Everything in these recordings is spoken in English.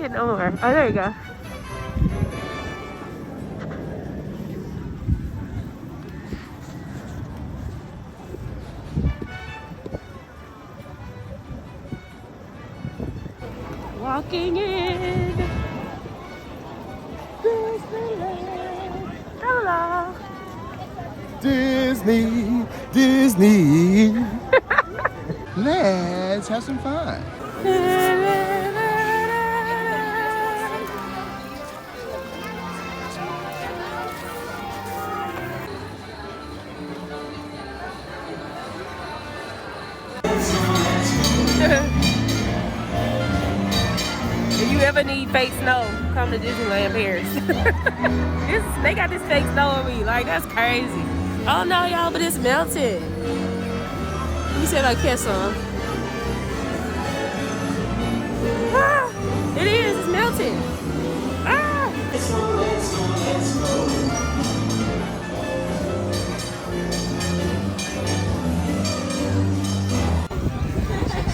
it no more. Oh, there you go. Walking in DisneyLand. Hello. Disney, Disney. Let's have some fun. If you ever need fake snow, come to Disneyland Paris. They got this fake snow on me. Like, that's crazy. Oh no, y'all, but it's melted. Let me see if I catch some. Ah, it is, it's melting. Ah!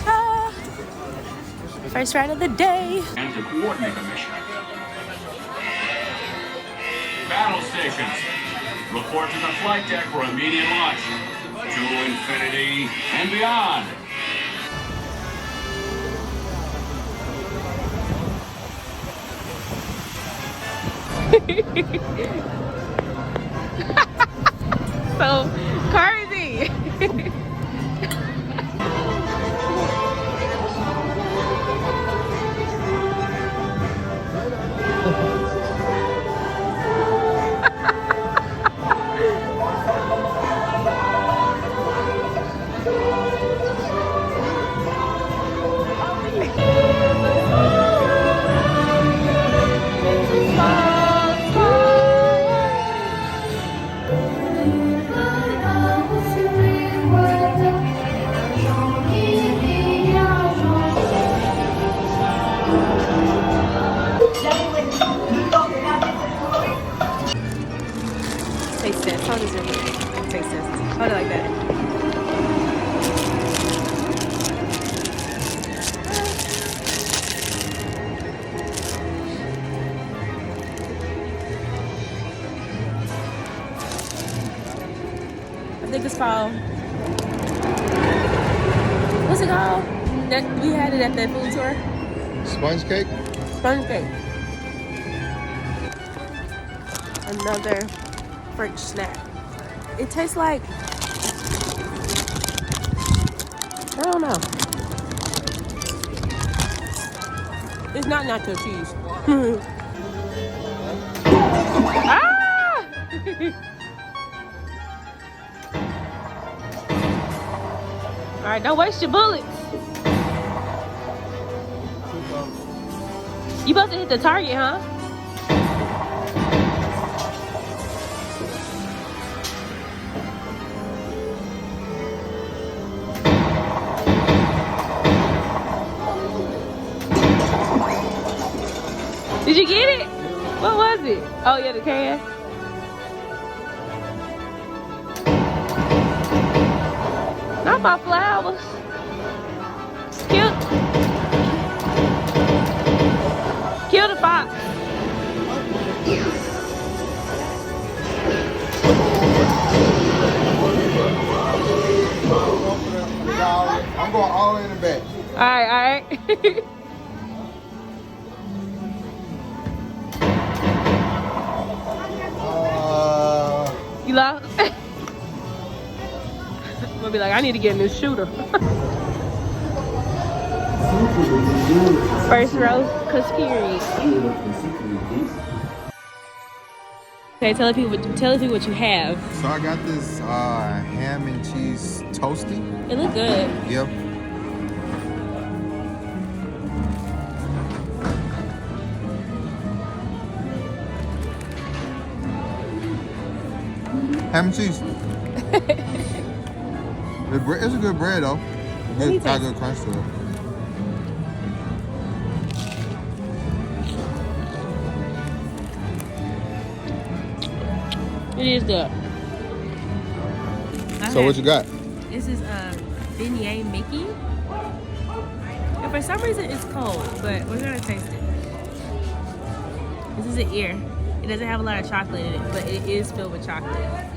Ah. First ride of the day. And to coordinate a mission. Battle stations. Report to the flight deck for immediate launch. To infinity and beyond. So crazy. Taste test. How does it look? Taste test. Hold it like that. I think it's called. What's it called? That we had it at that food tour. Sponge cake? Sponge cake. Another French snack. It tastes like, I don't know. It's not nacho cheese. Ah! All right, don't waste your bullets. You supposed to hit the target, huh? Did you get it? What was it? Oh yeah, the can. Not my flowers. Kill the fox. I'm going all the way in the back. All right. You lost? We'll be like, I need to get a new shooter. First row, conspiracy. Okay, tell the people what you have. So I got this ham and cheese toasty. It look good. Yep. Ham and cheese. It's a good bread though. Got good crunch to it. It is good. So what you got? This is beignet Mickey. And for some reason it's cold, but we're gonna taste it. This is an ear. It doesn't have a lot of chocolate in it, but it is filled with chocolate.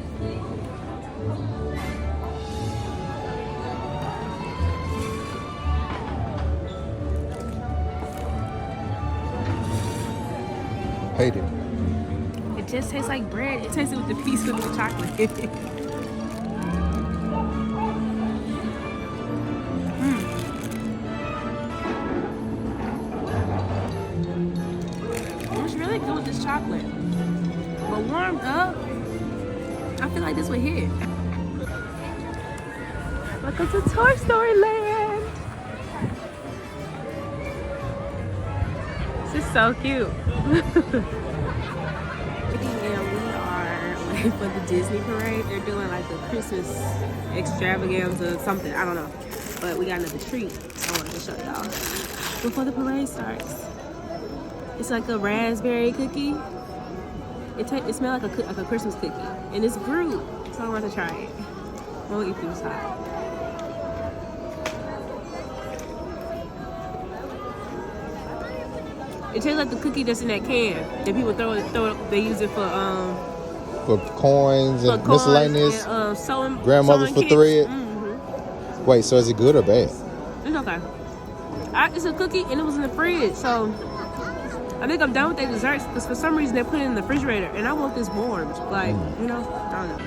Hate it. It just tastes like bread. It tastes with the piece with the chocolate. It's really good with this chocolate. But warmed up, I feel like this would hit. Welcome to Toy Story Land. This is so cute. And we are waiting for the Disney parade. They're doing like a Christmas extravaganza or something. I don't know. But we got another treat I wanted to show y'all before the parade starts. It's like a raspberry cookie. It smells like a Christmas cookie. And it's brewed. So I want to try it. We'll eat this hot. It tastes like the cookie that's in that can. That people throw it, they use it for coins and miscellaneous. And, grandmothers for kits. thread. Mm-hmm. Wait, so is it good or bad? It's okay. It's a cookie and it was in the fridge, so I think I'm done with their desserts because for some reason they put it in the refrigerator and I want this warm. Like, you know, I don't know.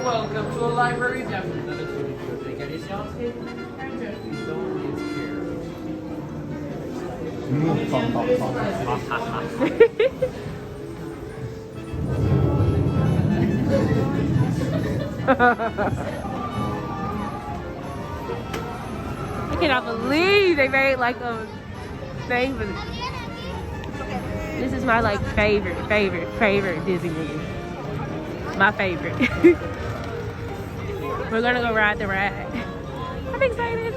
Welcome to a library demo. I cannot believe they made like a thing for this. This is my like favorite Disney movie. My favorite. We're gonna go ride the ride. I'm excited.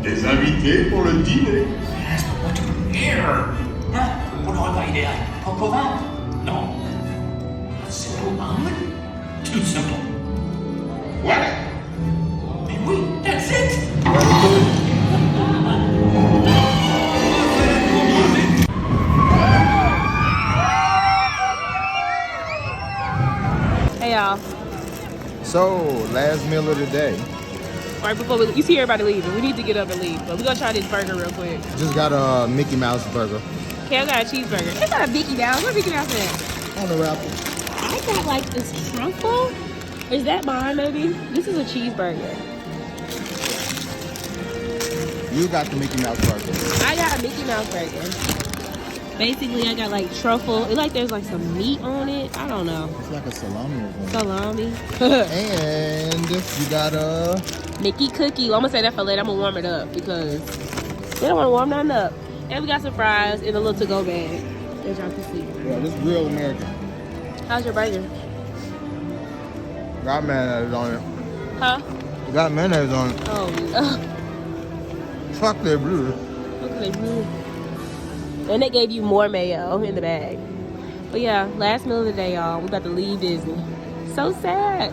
Des invités pour le dîner. Yes, but what to prepare? Hein? Vous n'aurez pas idéal. Coq au vin? Non. A simple omelet? Too simple. What? Mais oui, that's it! Hey y'all. So, last meal of the day. Right before you see everybody leaving, we need to get up and leave. But we're gonna try this burger real quick. Just got a Mickey Mouse burger. Okay, I got a cheeseburger. It's not a Mickey Mouse. Where's Mickey Mouse at? On the wrapper. I got like this truffle. Is that mine maybe? This is a cheeseburger. You got the Mickey Mouse burger. I got a Mickey Mouse burger. Basically, I got like truffle. It like there's like some meat on it. I don't know. It's like a salami or something. Salami. And you got a Mickey cookie. Well, I'm gonna say that for later. I'm gonna warm it up because they don't want to warm nothing up. And we got some fries in a little to-go bag. As y'all can see. yeah, this is real American. How's your burger? Got mayonnaise on it. Huh? Got mayonnaise on it. Oh, Chocolate blue. okay. And they gave you more mayo in the bag. But yeah, last meal of the day, y'all. We about to leave Disney. So sad.